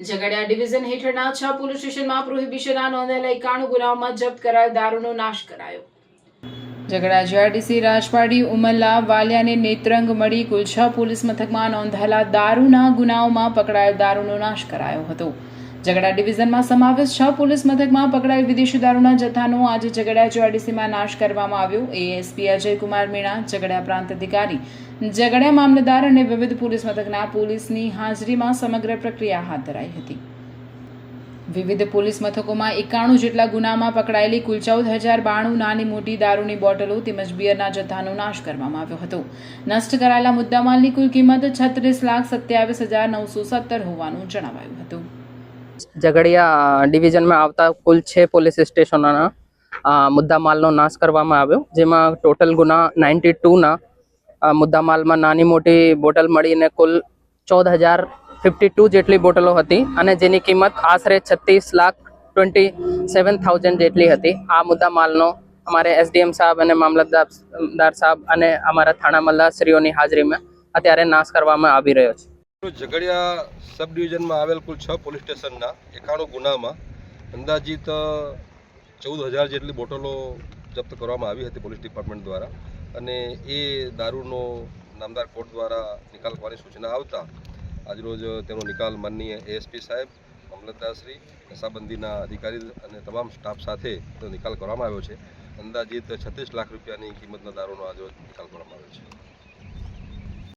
Jhagadia division હેઠળના 6 police સ્ટેશનમાં પ્રોહિબિશનના નોંધાયેલા 91 ગુનાઓમાં જપ્ત કરાયેલ દારૂનો નાશ કરાયો. ઝઘડા જીઆરડીસી રાજપાડી ઉમરલા વાલિયાને નેત્રંગ મળી કુલ 6 પોલીસ મથકમાં નોંધાયેલા દારૂના ગુનાઓમાં પકડાયેલ દારૂનો નાશ કરાયો હતો. ઝઘડા ડિવિઝનમાં સમાવેશ 6 પોલીસ મથકમાં પકડાયેલ વિદેશી દારૂના જથ્થાનો આજે ઝઘડા જીઆરડીસીમાં નાશ કરવામાં આવ્યો. એએસપી અજયકુમાર મીણા, ઝઘડા પ્રાંત અધિકારી, ઝઘડા મામલતદાર અને વિવિધ પોલીસ મથકના પોલીસની હાજરીમાં સમગ્ર પ્રક્રિયા હાથ ધરાઈ હતી. વિવિધ પોલીસ મથકોમાં 91 જેટલા ગુનામાં પકડાયેલી કુલ 14,092 નાની મોટી દારૂની બોટલો તેમજ બિયરના જથ્થાનો નાશ કરવામાં આવ્યો હતો. નષ્ટ કરાયેલા મુદ્દામાલની કુલ કિંમત 36,27,917 હોવાનું જણાવાયું હતું. ઝઘડિયા ડિવિઝનમાં આવતા કુલ 6 પોલીસ સ્ટેશનોના મુદ્દામાલનો નાશ કરવામાં આવ્યો, જેમાં ટોટલ ગુના 92ના મુદ્દામાલમાં નાની મોટી બોટલ મળીને કુલ 14,052 જેટલી બોટલો હતી અને જેની કિંમત આશરે 36,27,000 જેટલી હતી. આ મુદ્દામાલનો અમારે એસડીએમ સાહેબ અને મામલતદાર સાહેબ અને અમારા થાણા મલ્લાશ્રીઓની હાજરીમાં અત્યારે નાશ કરવામાં આવી રહ્યો છે. ઝઘડિયા સબ ડિવિઝનમાં આવેલ કુલ 6 પોલીસ સ્ટેશનના 91 ગુનામાં અંદાજિત 14,000 જેટલી બોટલો જપ્ત કરવામાં આવી હતી પોલીસ ડિપાર્ટમેન્ટ દ્વારા, અને એ દારૂનો નામદાર કોર્ટ દ્વારા નિકાલ કરવાની સૂચના આવતા આજરોજ તેનો નિકાલ માનનીય એએસપી સાહેબ, મામલતદારશ્રી, નશાબંધીના અધિકારી અને તમામ સ્ટાફ સાથે નિકાલ કરવામાં આવ્યો છે. અંદાજિત 36 લાખ રૂપિયાની કિંમતના દારૂનો આજરોજ નિકાલ કરવામાં આવ્યો છે.